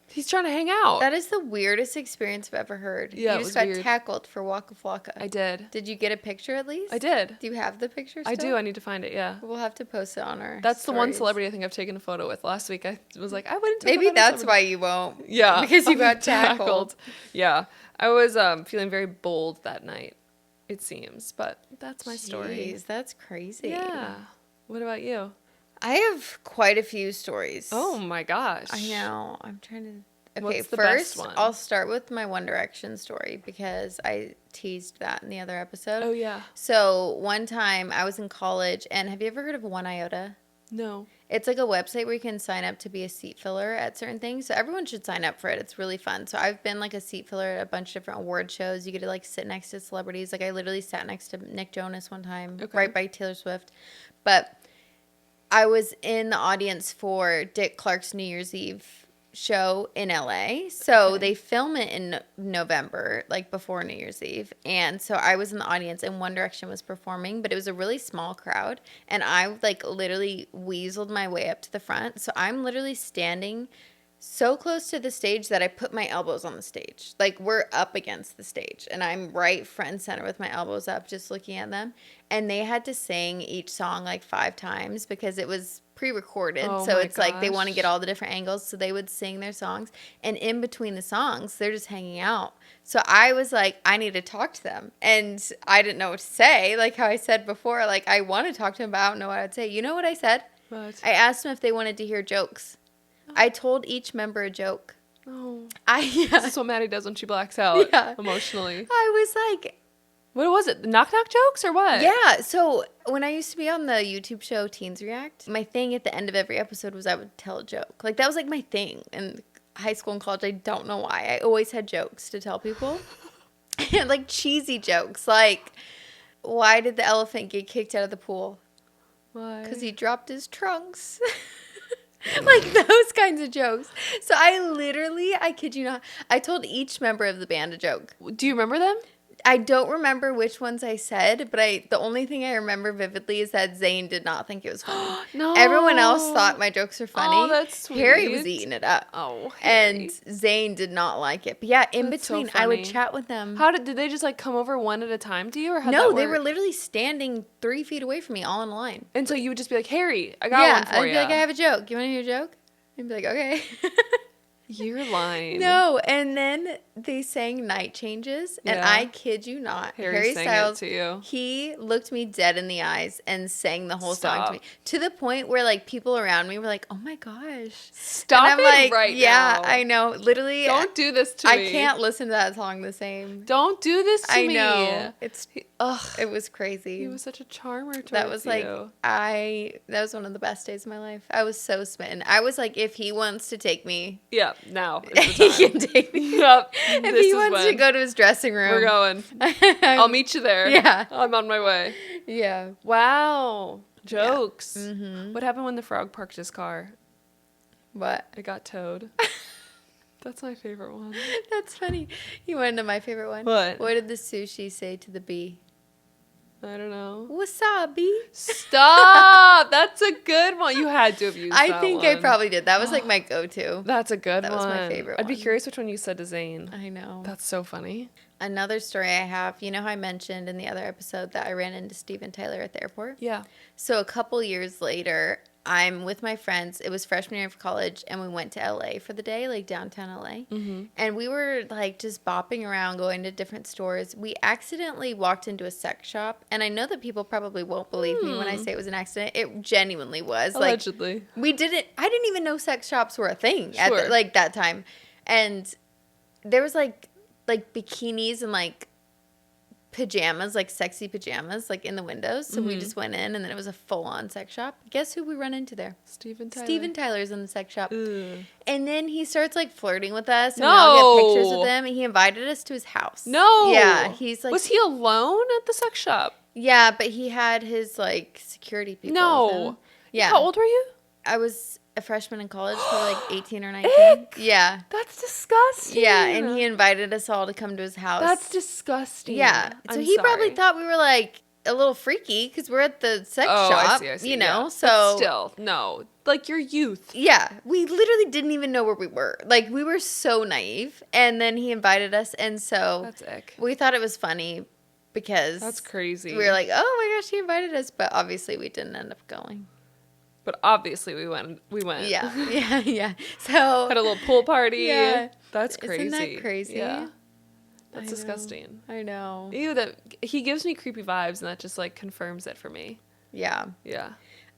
He's trying to hang out. That is the weirdest experience I've ever heard. Yeah, you just got tackled for Waka Flocka. I did. Did you get a picture at least? I did. Do you have the picture still? I do. I need to find it, yeah. We'll have to post it on our That's stories. the one celebrity I think I've taken a photo with. Last week I was like, I wouldn't take Maybe that's why you won't. Yeah. Because you got tackled. Yeah. I was feeling very bold that night, it seems. But that's my story. Jeez, that's crazy. Yeah. What about you? I have quite a few stories. Oh my gosh. I know. I'm trying to... Okay, What's the first, best one? I'll start with my One Direction story because I teased that in the other episode. Oh, yeah. So, one time I was in college, and have you ever heard of One Iota? No. It's like a website where you can sign up to be a seat filler at certain things. So, everyone should sign up for it. It's really fun. So, I've been like a seat filler at a bunch of different award shows. You get to like sit next to celebrities. Like, I literally sat next to Nick Jonas one time, right by Taylor Swift. But I was in the audience for Dick Clark's New Year's Eve show in LA. So they film it in November, like before New Year's Eve. And so I was in the audience and One Direction was performing, but it was a really small crowd. And I like literally weaseled my way up to the front. So I'm literally standing so close to the stage that I put my elbows on the stage. Like we're up against the stage and I'm right front and center with my elbows up, just looking at them. And they had to sing each song like 5 times because it was pre-recorded. So it's like they want to get all the different angles. So they would sing their songs. And in between the songs, they're just hanging out. So I was like, I need to talk to them. And I didn't know what to say. Like how I said before, like I want to talk to them, but I don't know what I'd say. You know what I said? What? I asked them if they wanted to hear jokes. I told each member a joke. Oh. Yeah. This is what Maddie does when she blacks out emotionally. I was like... What was it? Knock-knock jokes or what? Yeah. So when I used to be on the YouTube show Teens React, my thing at the end of every episode was I would tell a joke. Like that was like my thing in high school and college. I don't know why. I always had jokes to tell people. And like cheesy jokes. Like, why did the elephant get kicked out of the pool? Why? Because he dropped his trunks. Like those kinds of jokes. So I kid you not, I told each member of the band a joke. Do you remember them? I don't remember which ones I said, but the only thing I remember vividly is that Zayn did not think it was funny. No. Everyone else thought my jokes were funny. Oh, that's sweet. Harry was eating it up. Oh, Harry. And Zayn did not like it. But yeah, in That's between, so I would funny. chat with them. How did they just like come over one at a time to you, or how? No, that they work? were literally standing 3 feet away from me, all in line. And so you would just be like, Harry, I got one for I'd you. be like, I have a joke. You want to hear a joke? I'd be like, okay. You're lying. No, and then they sang Night Changes, and I kid you not, Harry sang Styles, it to you. He looked me dead in the eyes and sang the whole song to me, to the point where like people around me were like, "Oh my gosh, stop and I'm it like, right yeah, now!" I know, literally. Don't do this to me. I can't listen to that song the same. Don't do this to me. I know. It was crazy. He was such a charmer towards That was like you. that was one of the best days of my life. I was so smitten. I was like, if he wants to take me, Yeah, now is the time. he can take me. Yep. If he wants to go to his dressing room, We're going. I'll meet you there. Yeah. I'm on my way. Yeah. Wow. Jokes. Yeah. Mm-hmm. What happened when the frog parked his car? What? It got towed. That's my favorite one. That's funny. You want to know my favorite one? What? What did the sushi say to the bee? I don't know. Wasabi. Stop! That's a good one. You had to have used that I think one. I probably did. That was like my go-to. That's a good one. That was my favorite I'd be one. curious which one you said to Zayn. I know. That's so funny. Another story I have, you know how I mentioned in the other episode that I ran into Steven Tyler at the airport? Yeah. So a couple years later, I'm with my friends. It was freshman year of college, and we went to LA for the day, like downtown LA. Mm-hmm. And we were like just bopping around, going to different stores. We accidentally walked into a sex shop, and I know that people probably won't believe me when I say it was an accident. It genuinely was. Allegedly. Like, I didn't even know sex shops were a thing at Sure. like that time. And there was like bikinis and like pajamas, like sexy pajamas, like in the windows. So we just went in, and then it was a full-on sex shop. Guess who we run into there? Steven Tyler's in the sex shop. Ugh. And then he starts like flirting with us, and we all get pictures with him. He invited us to his house. No. Yeah, he's like. Was he alone at the sex shop? Yeah, but he had his like security people. No. With him. Yeah. How old were you? I was a freshman in college, so like 18 or 19. Ick. Yeah. That's disgusting. Yeah, and he invited us all to come to his house. That's disgusting. Yeah. So he probably thought we were like a little freaky because we're at the sex shop, I see, you know? Yeah. So but still, no. Like your youth. Yeah. We literally didn't even know where we were. Like we were so naive. And then he invited us, and so that's ick. We thought it was funny because that's crazy. We were like, oh my gosh, he invited us, but obviously we didn't end up going. But obviously we went. Yeah. So had a little pool party. Yeah. That's crazy. Isn't that crazy? Yeah. That's disgusting. I know. Ew, that he gives me creepy vibes, and that just like confirms it for me. Yeah. Yeah.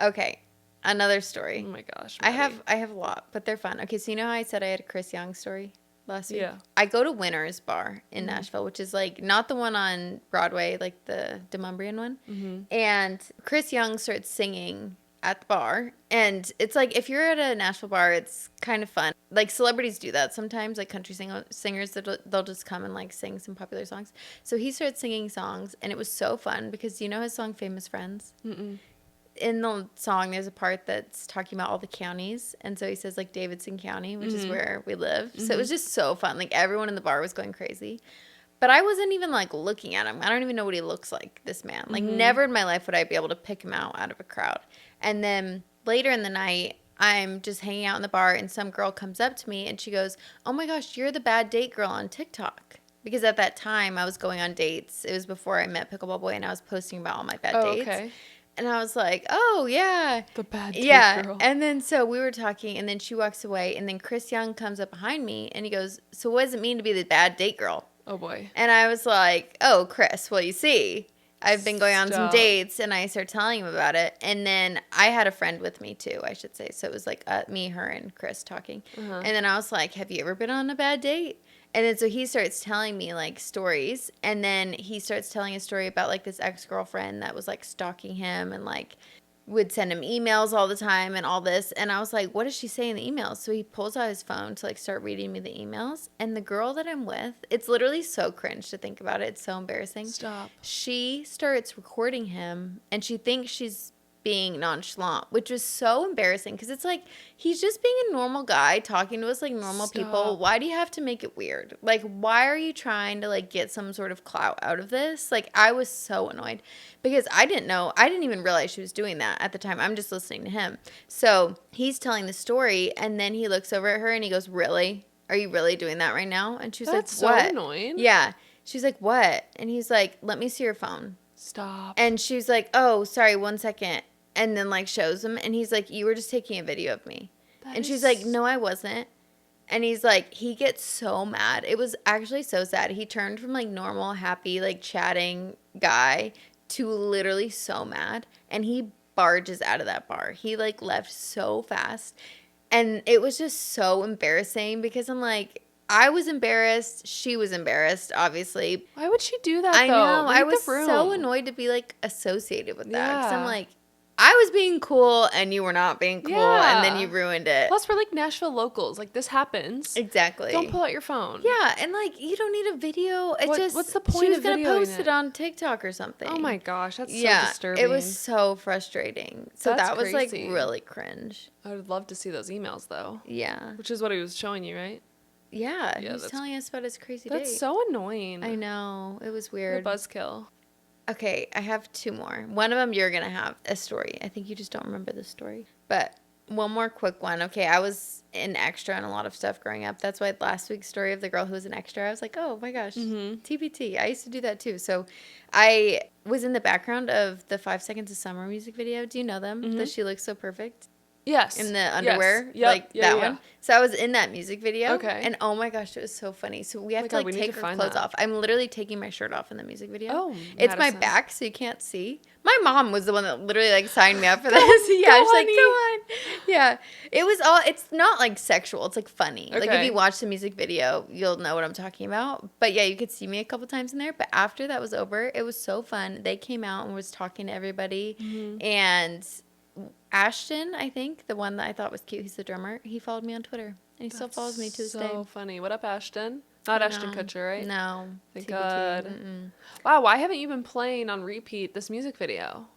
Okay. Another story. Oh my gosh. Maddie. I have a lot, but they're fun. Okay, so you know how I said I had a Chris Young story last week? Yeah. I go to Winter's Bar in Nashville, which is like not the one on Broadway, like the Demumbrian one. Mm-hmm. And Chris Young starts singing at the bar, and it's like if you're at a Nashville bar, it's kind of fun. Like celebrities do that sometimes, like country singers, they'll just come and like sing some popular songs. So he started singing songs, and it was so fun because you know his song Famous Friends? Mm-mm. In the song there's a part that's talking about all the counties, and so he says like Davidson County, which is where we live. So it was just so fun. Like everyone in the bar was going crazy. But I wasn't even, like, looking at him. I don't even know what he looks like, this man. Like, never in my life would I be able to pick him out of a crowd. And then later in the night, I'm just hanging out in the bar, and some girl comes up to me, and she goes, oh, my gosh, you're the bad date girl on TikTok. Because at that time, I was going on dates. It was before I met Pickle Ball, and I was posting about all my bad dates. Okay. And I was like, oh, yeah. The bad date girl. And then so we were talking, and then she walks away, and then Chris Young comes up behind me, and he goes, so what does it mean to be the bad date girl? Oh, boy. And I was like, oh, Chris, well, you see, I've been going on some dates, and I started telling him about it. And then I had a friend with me, too, I should say. So it was like me, her, and Chris talking. Uh-huh. And then I was like, have you ever been on a bad date? And then so he starts telling me, like, stories. And then he starts telling a story about, like, this ex-girlfriend that was, like, stalking him and, like, would send him emails all the time and all this. And I was like, what does she say in the emails? So he pulls out his phone to like start reading me the emails. And the girl that I'm with, it's literally so cringe to think about it. It's so embarrassing. Stop. She starts recording him, and she thinks she's being nonchalant, which was so embarrassing because it's like he's just being a normal guy talking to us like normal people. Why do you have to make it weird? Like, why are you trying to like get some sort of clout out of this? Like, I was so annoyed because I didn't even realize she was doing that at the time. I'm just listening to him. So he's telling the story, and then he looks over at her and he goes, really? Are you really doing that right now? And she's like, what? That's so annoying. Yeah. She's like, what? And he's like, let me see your phone. Stop. And she's like, oh, sorry, 1 second. And then, like, shows him. And he's like, you were just taking a video of me. And she's like, no, I wasn't. And he's like, he gets so mad. It was actually so sad. He turned from, like, normal, happy, like, chatting guy to literally so mad. And he barges out of that bar. He, like, left so fast. And it was just so embarrassing because I'm like, I was embarrassed. She was embarrassed, obviously. Why would she do that, I though? know. I was so annoyed to be, like, associated with that. Because I'm like, I was being cool and you were not being cool, and then you ruined it. Plus, we're like Nashville locals. Like, this happens. Exactly. Don't pull out your phone. Yeah, and like, you don't need a video. What's the point of videoing it? She was going to post it on TikTok or something. Oh my gosh, that's so disturbing. It was so frustrating. So that was like really cringe. I would love to see those emails though. Yeah. Which is what he was showing you, right? Yeah, he was telling us about his crazy date. That's so annoying. I know. It was weird. The buzzkill. Okay, I have two more. One of them you're going to have a story. I think you just don't remember the story. But one more quick one. Okay, I was an extra in a lot of stuff growing up. That's why last week's story of the girl who was an extra, I was like, oh my gosh, TBT. I used to do that too. So I was in the background of the 5 Seconds of Summer music video. Do you know them? That She Looks So Perfect? Yes. In the underwear? Yes. Yep. That one? So I was in that music video. Okay. And oh my gosh, it was so funny. So we have to like take our clothes off. I'm literally taking my shirt off in the music video. Oh, it's my back, so you can't see. My mom was the one that literally like signed me up for this. Yeah, she's like, go on. Yeah. It's not like sexual. It's like funny. Okay. Like if you watch the music video, you'll know what I'm talking about. But yeah, you could see me a couple times in there. But after that was over, it was so fun. They came out and was talking to everybody. Mm-hmm. And Ashton, I think, the one that I thought was cute, he's the drummer, he followed me on Twitter. And he still follows me to this day. So funny. What up, Ashton? Not Ashton Kutcher, right? No. Thank God. Wow, why haven't you been playing on repeat this music video?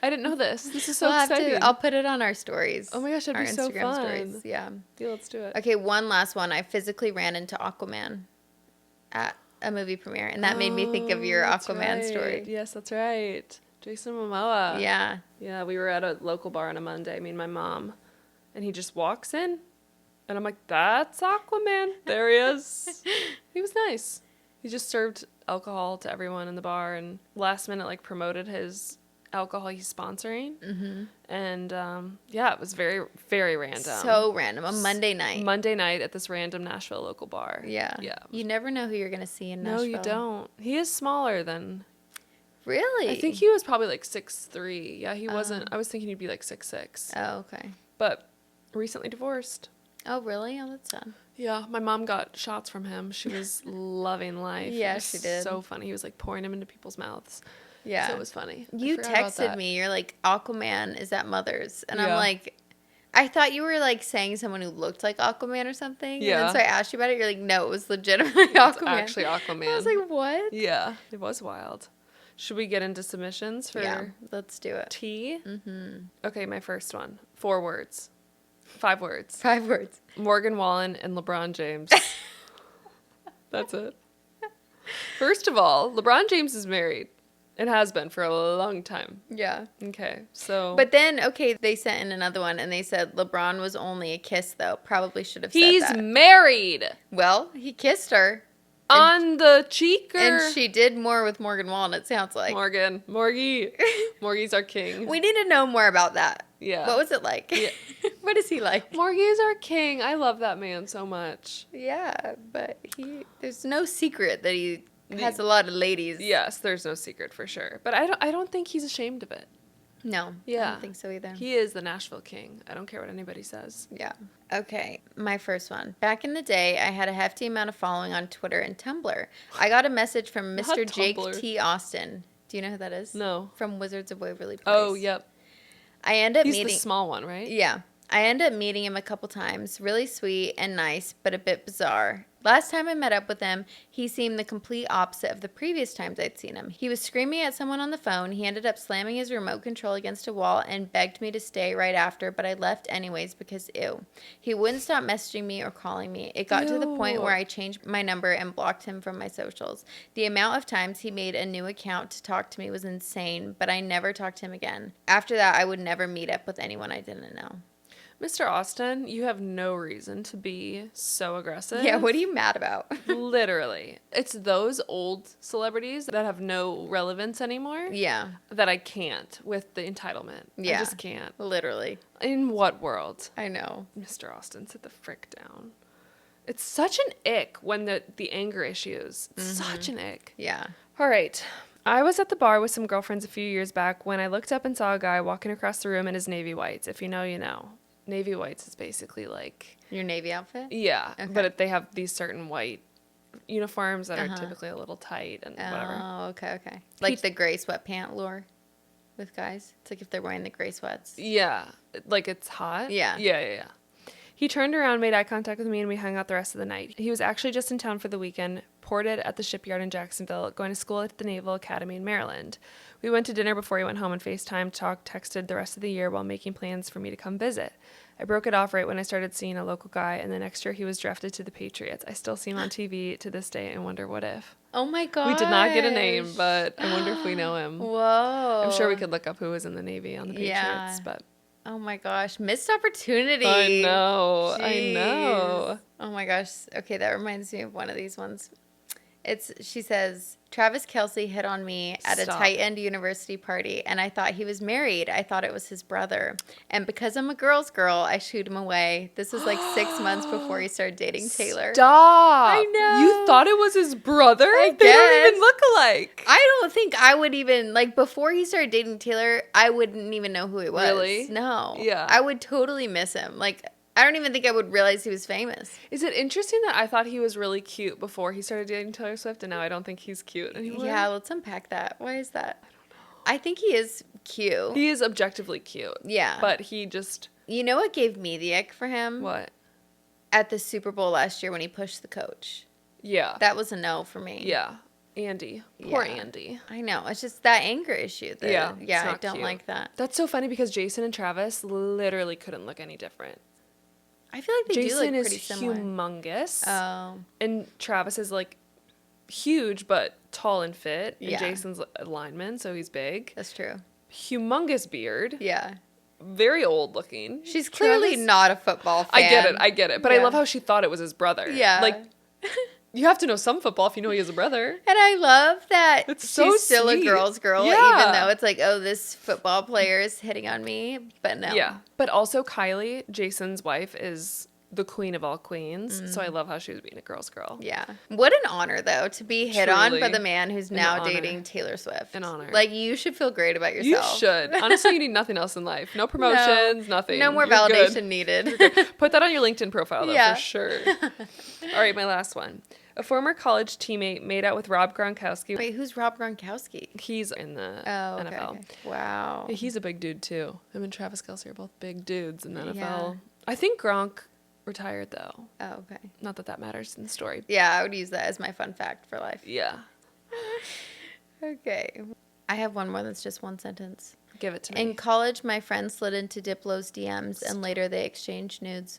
I didn't know this. This is so exciting. I'll put it on our stories. Oh my gosh, that'd be so fun. Stories. Yeah. Yeah, let's do it. Okay, one last one. I physically ran into Aquaman at a movie premiere, and that made me think of your Aquaman story. Yes, that's right. Jason Momoa. Yeah. Yeah, we were at a local bar on a Monday, me and my mom, and he just walks in. And I'm like, that's Aquaman. There he is. He was nice. He just served alcohol to everyone in the bar and last minute, like, promoted his alcohol he's sponsoring. Mm-hmm. And, yeah, it was very, very random. So random. A Monday night. Monday night at this random Nashville local bar. Yeah. Yeah. You never know who you're going to see in Nashville. No, you don't. He is smaller than... Really? I think he was probably, like, 6'3". Yeah, he wasn't... I was thinking he'd be, like, 6'6". Oh, okay. But recently divorced. Oh, really? Oh, that's sad. Yeah, my mom got shots from him. She was loving life. Yeah, she did. So funny. He was like pouring them into people's mouths. Yeah. So it was funny. You texted me. You're like, Aquaman is at Mother's. And I'm like, I thought you were like saying someone who looked like Aquaman or something. Yeah. And so I asked you about it. You're like, no, it was legitimately Aquaman. It's actually Aquaman. I was like, what? Yeah, it was wild. Should we get into submissions for let's do it. tea? Mm-hmm. Okay, my first one. 4 words. 5 words. 5 words. Morgan Wallen and LeBron James. That's it. First of all, LeBron James is married and has been for a long time. Yeah. Okay, so. But then, they sent in another one and they said LeBron was only a kiss, though. Probably should have said that. He's married. Well, he kissed her. On the cheek, and she did more with Morgan Wallen, it sounds like. Morgie's our king. We need to know more about that. Yeah. What was it like? Yeah. What is he like? Morgie's our king. I love that man so much. Yeah, but there's no secret that he has a lot of ladies. Yes, there's no secret for sure. But I don't think he's ashamed of it. No, yeah. I don't think so either. He is the Nashville king. I don't care what anybody says. Yeah. Okay, my first one. Back in the day, I had a hefty amount of following on Twitter and Tumblr. I got a message from Mr. Jake T. Austin. Do you know who that is? No. From Wizards of Waverly Place. Oh, yep. He's the small one, right? Yeah. I ended up meeting him a couple times. Really sweet and nice, but a bit bizarre. Last time I met up with him, he seemed the complete opposite of the previous times I'd seen him. He was screaming at someone on the phone. He ended up slamming his remote control against a wall and begged me to stay right after, but I left anyways because ew. He wouldn't stop messaging me or calling me. It got to the point where I changed my number and blocked him from my socials. The amount of times he made a new account to talk to me was insane, but I never talked to him again. After that, I would never meet up with anyone I didn't know. Mr. Austin, you have no reason to be so aggressive. Yeah, what are you mad about? Literally. It's those old celebrities that have no relevance anymore. Yeah. That I can't with the entitlement. Yeah. I just can't. Literally. In what world? I know. Mr. Austin, sit the frick down. It's such an ick when the anger issues. It's such an ick. Yeah. All right. I was at the bar with some girlfriends a few years back when I looked up and saw a guy walking across the room in his navy whites. If you know, you know. Navy whites is basically like... Your Navy outfit? Yeah, okay. But they have these certain white uniforms that are typically a little tight and whatever. Oh, okay. Like the gray sweatpant lure with guys? It's like if they're wearing the gray sweats. Yeah, like it's hot? Yeah. Yeah. He turned around, made eye contact with me, and we hung out the rest of the night. He was actually just in town for the weekend, ported at the shipyard in Jacksonville, going to school at the Naval Academy in Maryland. We went to dinner before he went home and FaceTime, talked, texted the rest of the year while making plans for me to come visit. I broke it off right when I started seeing a local guy, and the next year he was drafted to the Patriots. I still see him on TV to this day and wonder what if. Oh my god! We did not get a name, but I wonder if we know him. Whoa. I'm sure we could look up who was in the Navy on the Patriots, but... Oh my gosh, missed opportunity. I know. Oh my gosh. Okay, that reminds me of one of these ones. She says, Travis Kelce hit on me at a tight-end university party, and I thought he was married. I thought it was his brother. And because I'm a girl's girl, I shooed him away. This was like 6 months before he started dating Taylor. Stop. I know. You thought it was his brother? I They guess. don't even look alike. I don't think I would even, like, before he started dating Taylor, I wouldn't even know who he was. Really? No. Yeah. I would totally miss him. Like, I don't even think I would realize he was famous. Is it interesting that I thought he was really cute before he started dating Taylor Swift, and now I don't think he's cute anymore? Yeah, let's unpack that. Why is that? I don't know. I think he is cute. He is objectively cute. Yeah. But he just... You know what gave me the ick for him? What? At the Super Bowl last year when he pushed the coach. Yeah. That was a no for me. Yeah. Andy. Poor Andy. I know. It's just that anger issue. Yeah, I don't cute. like that. That's so funny because Jason and Travis literally couldn't look any different. I feel like they Jason do look pretty similar. Jason is humongous. Oh. And Travis is like huge but tall and fit. And Yeah. Jason's a lineman, so he's big. That's true. Humongous beard. Yeah. Very old looking. She's clearly not a football fan. I get it. But I love how she thought it was his brother. Yeah. Like, you have to know some football if you know he has a brother. And I love that It's so she's still sweet. a girl's girl, Yeah. even though it's like, oh, this football player is hitting on me. But no. Yeah. But also Kylie, Jason's wife, is the queen of all queens. So I love how she was being a girl's girl. Yeah. What an honor, though, to be hit on by Truly. the man who's now dating Taylor Swift. An honor. Like, you should feel great about You yourself. should. Honestly, you need nothing else in life. No promotions, nothing. No more You're validation good. needed. Put that on your LinkedIn profile, though, Yeah. for sure. All right, my last one. A former college teammate made out with Rob Gronkowski. Wait, who's Rob Gronkowski? He's in the Okay, NFL. okay. Wow. Yeah, he's a big dude, too. Him and Travis Kelce are both big dudes in the NFL. Yeah. I think Gronk retired, though. Oh, okay. Not that that matters in the story. Yeah, I would use that as my fun fact for life. Yeah. Okay. I have one more that's just one sentence. Give it to me. In college, my friend slid into Diplo's DMs, and later they exchanged nudes.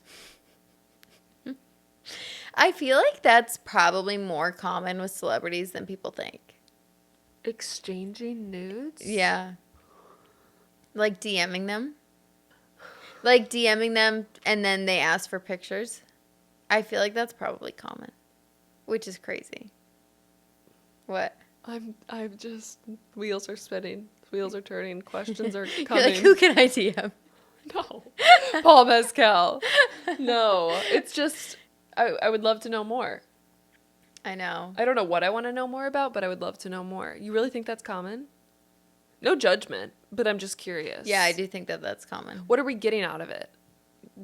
I feel like that's probably more common with celebrities than people think. Exchanging nudes? Yeah. Like DMing them. Like DMing them, and then they ask for pictures. I feel like that's probably common, which is crazy. What? I'm just, wheels are spinning. Wheels are turning. Questions are You're coming. like, who can I DM? No. Paul Mescal. No. It's just, I would love to know more. I know. I don't know what I want to know more about, but I would love to know more. You really think that's common? No judgment, but I'm just curious. Yeah, I do think that that's common. What are we getting out of it?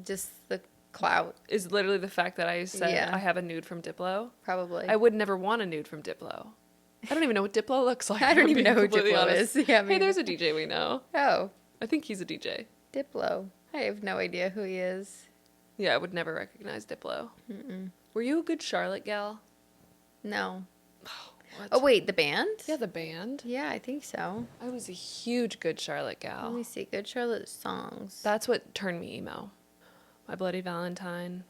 Just the clout, Is literally the fact that I said I have a nude from Diplo? probably. I would never want a nude from Diplo. I don't even know what Diplo looks like. I don't I'm even being know who completely Diplo honest. is. Yeah, Hey, there's a DJ we know. Oh, I think he's a DJ. Diplo. I have no idea who he is. Yeah, I would never recognize Diplo. Mm-mm. Were you a good Charlotte gal? No. What? Oh, wait, the band? Yeah, the band. Yeah, I think so. I was a huge Good Charlotte Let gal. me see. Good Charlotte songs. That's what turned me emo. My Bloody Valentine.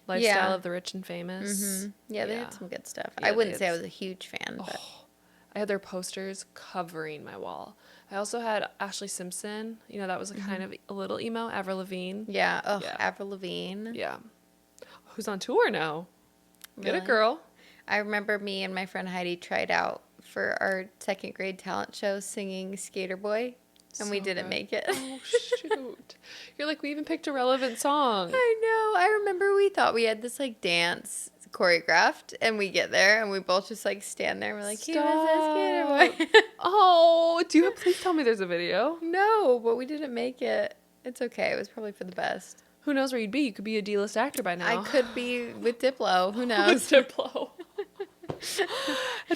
Lifestyle Yeah. of the Rich and Famous. Mm-hmm. Yeah, they had some good stuff. Yeah, I they wouldn't had say I was a huge fan, but I had their posters covering my wall. I also had Ashley Simpson. You know, that was a kind of a little emo. Avril Lavigne. yeah. Oh, Yeah. Avril Lavigne. Yeah. Who's on tour now? Get a Really? girl. I remember me and my friend Heidi tried out for our second grade talent show singing Skater Boy, and we So didn't good. make it. Oh, shoot. You're like, we even picked a relevant song. I know. I remember we thought we had this like dance choreographed, and we get there and we both just like stand there and we're like, he was a skater boy. Oh, please tell me there's a video. No, but we didn't make it. It's okay. It was probably for the best. Who knows where you'd be? You could be a D-list actor by now. I could be with Diplo. Who With knows? Diplo.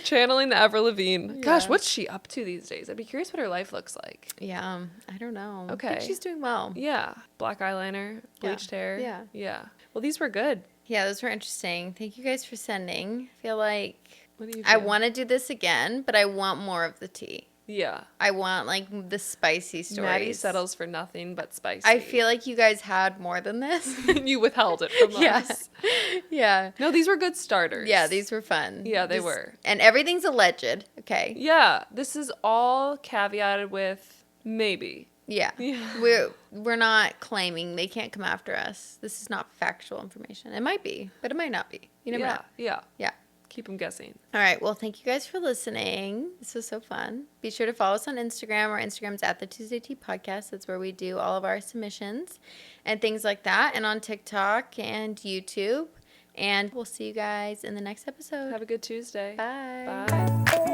Channeling the Avril Lavigne. Gosh, Yeah. what's she up to these days? I'd be curious what her life looks like. Yeah, I don't know. I Okay. think she's doing well. Yeah. Black eyeliner, bleached hair. Yeah. Yeah. Well, these were good. Yeah, those were interesting. Thank you guys for sending. I feel like What do you I feel? want to do this again, but I want more of the tea. Yeah. I want like the spicy stories. Maddie settles for nothing but spicy. I feel like you guys had more than this. you withheld it from Yeah. us. Yeah. No, these were good starters. Yeah, these were fun. Yeah, they were. And everything's alleged. Okay. Yeah, this is all caveated with maybe. Yeah. Yeah. We're not claiming. They can't come after us. This is not factual information. It might be, but it might not be. You never know. Yeah. Yeah. Keep them guessing. All right. Well, thank you guys for listening. This was so fun. Be sure to follow us on Instagram. Our Instagram's at the Tuesday Tea Podcast. That's where we do all of our submissions and things like that. And on TikTok and YouTube. And we'll see you guys in the next episode. Have a good Tuesday. Bye. Bye.